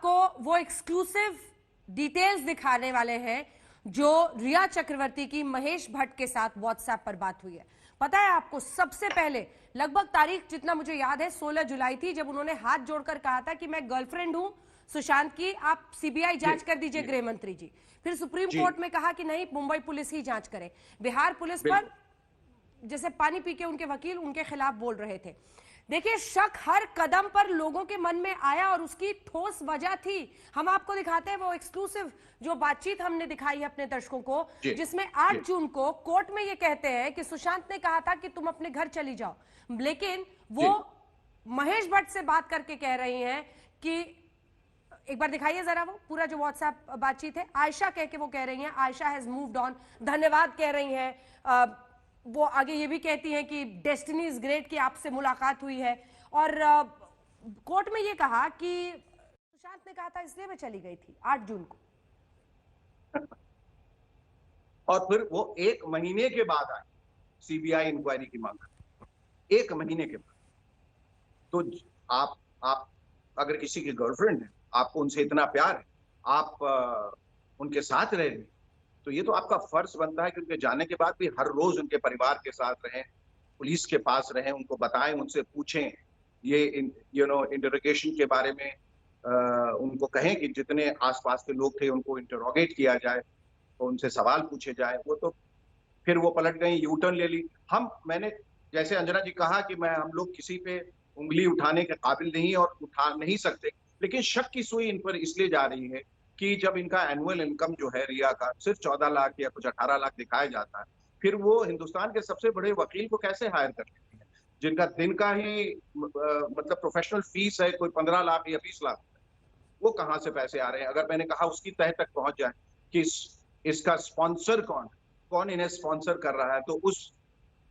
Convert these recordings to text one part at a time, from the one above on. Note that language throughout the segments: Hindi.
को वो एक्सक्लूसिव डिटेल्स दिखाने वाले हैं जो रिया चक्रवर्ती की महेश भट्ट के साथ व्हाट्सएप पर बात हुई है। पता है आपको, सबसे पहले लगभग तारीख जितना मुझे याद है 16 जुलाई थी, जब उन्होंने हाथ जोड़कर कहा था कि मैं गर्लफ्रेंड हूं सुशांत की, आप सीबीआई जांच कर दीजिए गृह मंत्री जी। फिर सुप्रीम कोर्ट में कहा कि नहीं, मुंबई पुलिस ही जांच करे। बिहार पुलिस पर जैसे पानी पी के उनके वकील उनके खिलाफ बोल रहे थे। देखिए, शक हर कदम पर लोगों के मन में आया और उसकी ठोस वजह थी। हम आपको दिखाते हैं वो एक्सक्लूसिव जो बातचीत हमने दिखाई है अपने दर्शकों को, जिसमें 8 जून को कोर्ट में ये कहते हैं कि सुशांत ने कहा था कि तुम अपने घर चली जाओ, लेकिन वो महेश भट्ट से बात करके कह रही हैं कि एक बार दिखाइए जरा वो पूरा जो व्हाट्सएप बातचीत है। आयशा कह के वो कह रही हैं, आयशा हैज मूव्ड ऑन, धन्यवाद कह रही हैं। वो आगे ये भी कहती हैं कि डेस्टिनी इज ग्रेट की आपसे मुलाकात हुई है। और कोर्ट में ये कहा कि सुशांत ने कहा था इसलिए मैं चली गई थी 8 जून को। और फिर वो 1 महीने के बाद आई सीबीआई इंक्वायरी की मांग, 1 महीने के बाद। तो आप अगर किसी की गर्लफ्रेंड है, आपको उनसे इतना प्यार है, आप उनके साथ रह रहे, तो ये तो आपका फर्ज बनता है कि उनके जाने के बाद भी हर रोज उनके परिवार के साथ रहें, पुलिस के पास रहें, उनको बताएं, उनसे पूछें, ये इंटरोगेशन के बारे में उनको कहें कि जितने आसपास के लोग थे उनको इंटरोगेट किया जाए, तो उनसे सवाल पूछे जाए। वो तो फिर वो पलट गई, यू टर्न ले ली। मैंने जैसे अंजना जी कहा कि हम लोग किसी पे उंगली उठाने के काबिल नहीं और उठा नहीं सकते, लेकिन शक की सुई इन पर इसलिए जा रही है कि जब इनका एनुअल इनकम जो है रिया का सिर्फ 14 लाख या कुछ 18 लाख दिखाया जाता है, फिर वो हिंदुस्तान के सबसे बड़े वकील को कैसे हायर कर लेती है, जिनका दिन का ही मतलब प्रोफेशनल फीस है कोई 15 लाख या 20 लाख, वो कहाँ से पैसे आ रहे हैं। अगर मैंने कहा उसकी तह तक पहुंच जाए कि इसका स्पॉन्सर कौन इन्हें स्पॉन्सर कर रहा है, तो उस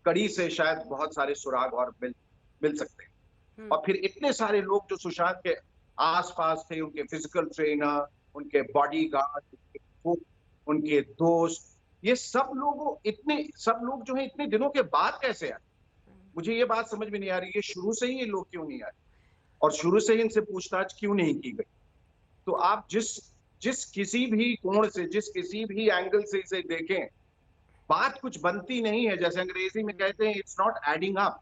कड़ी से शायद बहुत सारे सुराग और मिल सकते हैं। और फिर इतने सारे लोग जो सुशांत के आसपास थे, उनके फिजिकल ट्रेनर, उनके बॉडीगार्ड, उनके दोस्त, ये सब लोग जो है इतने दिनों के बाद कैसे आए, मुझे ये बात समझ में नहीं आ रही है। शुरू से ही ये लोग क्यों नहीं आए और शुरू से ही इनसे पूछताछ क्यों नहीं की गई। तो आप जिस किसी भी कोण से, जिस किसी भी एंगल से इसे देखें, बात कुछ बनती नहीं है। जैसे अंग्रेजी में कहते हैं, इट्स नॉट एडिंग अप।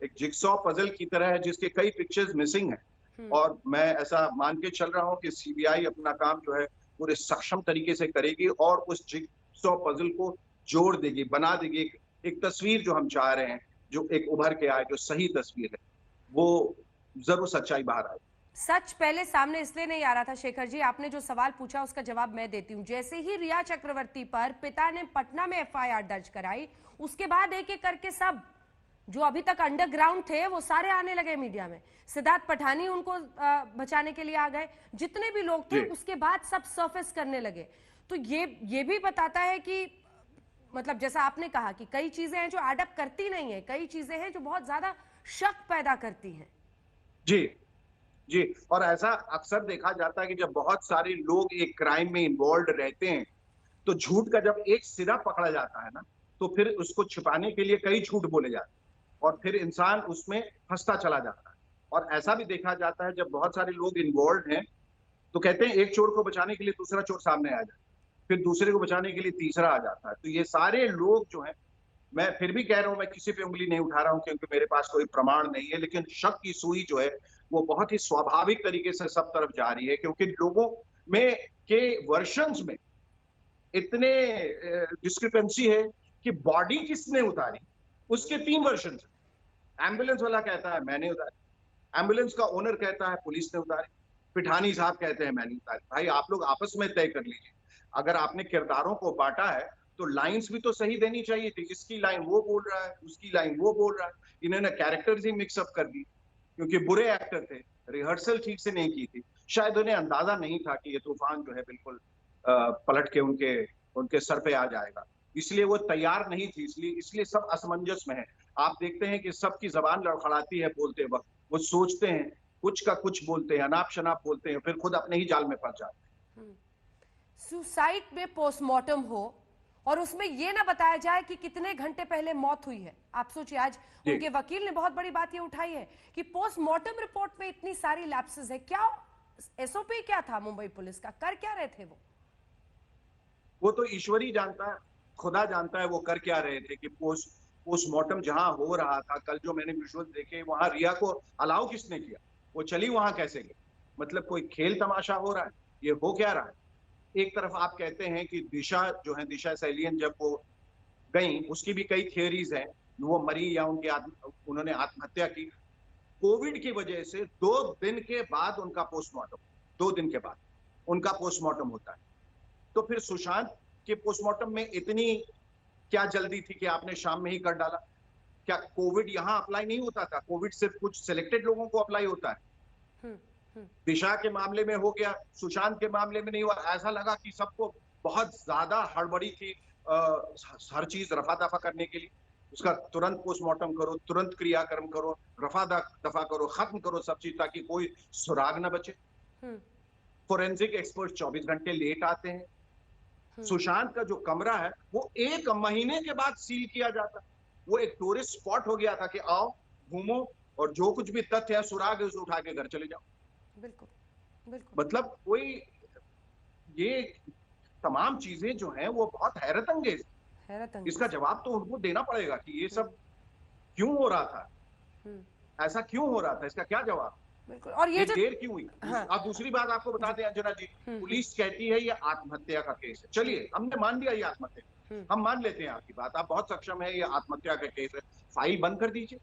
एक जिगसॉ पजल की तरह है जिसके कई पिक्चर्स मिसिंग हैं। और मैं ऐसा मान के चल रहा हूं कि सीबीआई अपना काम जो है पूरे सक्षम तरीके से करेगी और उस जिगसॉ पजल को जोड़ देगी, बना देगी एक तस्वीर जो हम चाह रहे हैं, जो एक उभर के आए, जो सही तस्वीर है, वो जरूर सच्चाई बाहर आए। सच पहले सामने इसलिए नहीं आ रहा था शेखर जी, आपने जो सवाल पूछा उसका जवाब मैं देती हूं। जैसे ही रिया चक्रवर्ती पर पिता ने पटना में एफआईआर दर्ज कराई, उसके बाद एक एक करके सब जो अभी तक अंडरग्राउंड थे वो सारे आने लगे मीडिया में। सिद्धार्थ पठानी उनको बचाने के लिए आ गए, जितने भी लोग थे उसके बाद सब सरफेस करने लगे। तो ये भी बताता है कि मतलब जैसा आपने कहा कि कई चीजें हैं जो एडअप करती नहीं है, कई चीजें हैं जो बहुत ज्यादा शक पैदा करती हैं। जी, और ऐसा अक्सर देखा जाता है कि जब बहुत सारे लोग एक क्राइम में इन्वॉल्व रहते हैं, तो झूठ का जब एक सिरा पकड़ा जाता है ना, तो फिर उसको छिपाने के लिए कई झूठ बोले जाते हैं और फिर इंसान उसमें फंसता चला जाता है। और ऐसा भी देखा जाता है जब बहुत सारे लोग इन्वॉल्व हैं, तो कहते हैं एक चोर को बचाने के लिए दूसरा चोर सामने आ जाता है, फिर दूसरे को बचाने के लिए तीसरा आ जाता है। तो ये सारे लोग जो हैं, मैं फिर भी कह रहा हूं, मैं किसी पे उंगली नहीं उठा रहा हूं क्योंकि मेरे पास कोई प्रमाण नहीं है, लेकिन शक की सुई जो है वो बहुत ही स्वाभाविक तरीके से सब तरफ जा रही है, क्योंकि लोगों में के वर्शंस में इतने डिस्क्रिपेंसी है कि बॉडी किसने उतारी उसके 3 वर्शन। एम्बुलेंस वाला कहता है मैंने उतारी, एम्बुलेंस का ओनर कहता है पुलिस ने उतारी, पिठानी साहब कहते हैं मैंने उतारी। भाई आप लोग आपस में तय कर लीजिए। अगर आपने किरदारों को बांटा है तो लाइंस भी तो सही देनी चाहिए थी। इसकी लाइन वो बोल रहा है, उसकी लाइन वो बोल रहा है। इन्होंने कैरेक्टर्स ही मिक्सअप कर दी क्योंकि बुरे एक्टर थे, रिहर्सल ठीक से नहीं की थी। शायद उन्हें अंदाजा नहीं था कि ये तूफान जो है बिल्कुल पलट के उनके सर पे आ जाएगा, इसलिए वो तैयार नहीं थी। इसलिए सब असमंजस में है। आप देखते हैं कि सबकी जबान लड़खड़ाती है बोलते वक्त, वो सोचते हैं, कुछ का कुछ बोलते हैं, अनाप शनाप बोलते हैं, फिर खुद अपने ही जाल में फंस जाते हैं। सुसाइड में पोस्टमार्टम हो और उसमें यह ना बताया जाए कि कितने घंटे पहले मौत हुई है। आप सोचिए, आज उनके वकील ने बहुत बड़ी बात ये उठाई है कि पोस्टमार्टम रिपोर्ट में इतनी सारी लैप्सेस है। क्या एसओपी क्या था मुंबई पुलिस का, कर क्या रहे थे वो तो ईश्वर ही जानता है, खुदा जानता है वो कर क्या रहे थे। कि पोस्टमार्टम जहां हो रहा था, कल जो मैंने विजुअल देखे, वहां रिया को अलाउ किसने किया, वो चली वहां कैसे गई? मतलब कोई खेल तमाशा हो रहा है, ये हो क्या रहा है? एक तरफ आप कहते हैं कि दिशा जो है, दिशा सैलियन जब वो गई, उसकी भी कई थियोरीज हैं, वो मरी या उन्होंने आत्महत्या की। कोविड की वजह से 2 दिन के बाद उनका पोस्टमार्टम, 2 दिन के बाद उनका पोस्टमार्टम होता है। तो फिर सुशांत के पोस्टमार्टम में इतनी क्या जल्दी थी कि आपने शाम में ही कर डाला? क्या कोविड यहां अप्लाई नहीं होता था? कोविड सिर्फ कुछ सिलेक्टेड लोगों को अप्लाई होता है। दिशा के मामले में हो गया, सुशांत के मामले में नहीं हुआ। ऐसा लगा कि सबको बहुत ज्यादा हड़बड़ी थी हर चीज रफा दफा करने के लिए। उसका तुरंत पोस्टमार्टम करो, तुरंत क्रियाक्रम करो, रफा दफा करो, खत्म करो सब चीज, ताकि कोई सुराग न बचे। फोरेंसिक एक्सपर्ट 24 घंटे लेट आते हैं। सुशांत का जो कमरा है वो 1 महीने के बाद सील किया जाता। वो एक टूरिस्ट स्पॉट हो गया था कि आओ घूमो और जो कुछ भी तथ्य है, सुराग है, उसे उठा के घर चले जाओ। बिल्कुल, बिल्कुल। मतलब कोई, ये तमाम चीजें जो हैं वो बहुत हैरत अंगेज। इसका जवाब तो उनको देना पड़ेगा कि ये सब क्यों हो रहा था, ऐसा क्यों हो रहा था, इसका क्या जवाब? बिल्कुल। और ये ये जो देर क्यों हुई? हाँ, आप दूसरी बात आपको बता दें अंजना जी, पुलिस कहती है ये आत्महत्या का केस है। चलिए, हमने मान लिया ये आत्महत्या, हम मान लेते हैं आपकी बात, आप बहुत सक्षम है, ये आत्महत्या का केस है, फाइल बंद कर दीजिए।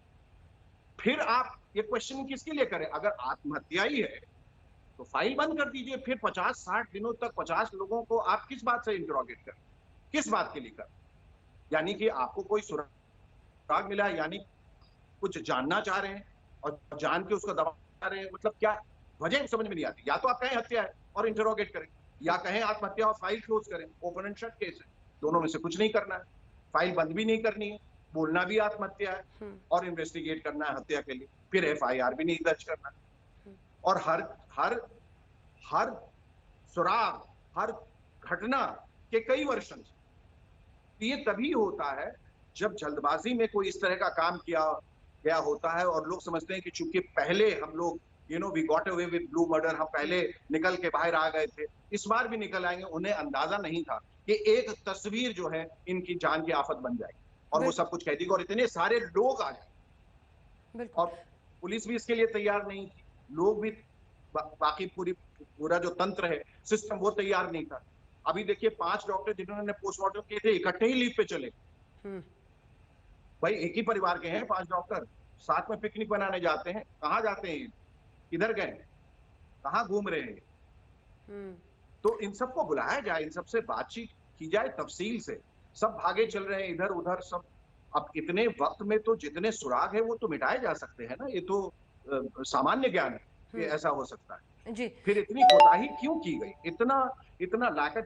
फिर आप ये क्वेश्चन किसके लिए करें? अगर आत्महत्या ही है तो फाइल बंद कर दीजिए। फिर 50-60 दिनों तक 50 लोगों को आप किस बात से इंटरोगेट करें? किस बात के लिए करें? यानी कि आपको कोई सुराग मिला, यानी कुछ जानना चाह रहे हैं और जान के उसको दबा रहे हैं। मतलब क्या वजह समझ में नहीं आती। या तो आप कहें हत्या है और इंटरोगेट करें, या कहें आत्महत्या और फाइल क्लोज करें। ओपन एंड शट केस है, दोनों में से कुछ नहीं करना है। फाइल बंद भी नहीं करनी है, बोलना भी आत्महत्या है और इन्वेस्टिगेट करना है हत्या के लिए, फिर एफआईआर भी नहीं दर्ज करना है। और हर हर हर सुराग, हर घटना के कई वर्षन। ये तभी होता है जब जल्दबाजी में कोई इस तरह का काम किया गया होता है और लोग समझते हैं कि चूंकि पहले हम लोग we got away with blue murder, हम पहले निकल के बाहर आ गए थे, इस बार भी निकल आएंगे। उन्हें अंदाजा नहीं था कि एक तस्वीर जो है इनकी जान की आफत बन जाएगी और वो सब कुछ कह देगी और इतने सारे लोग आ जाए। और पुलिस भी इसके लिए तैयार नहीं थी, लोग भी, बाकी पूरा जो तंत्र है, सिस्टम, वो तैयार नहीं था। अभी देखिए 5 डॉक्टर जिन्होंने पोस्टमार्टम किए थे इकट्ठे ही लीव पे चले। भाई एक ही परिवार के हैं 5 डॉक्टर, साथ में पिकनिक बनाने जाते हैं। कहाँ जाते हैं, किधर गए, कहाँ घूम रहे हैं? तो इन सबको बुलाया जाए, इन सबसे बातचीत की जाए तफसील से। सब भागे चल रहे हैं इधर उधर सब। अब इतने वक्त में तो जितने सुराग है वो तो मिटाए जा सकते हैं ना। ये तो सामान्य ज्ञान है कि ऐसा हो सकता है। जी। फिर इतनी कोताही क्यों की गई? इतना इतना लाका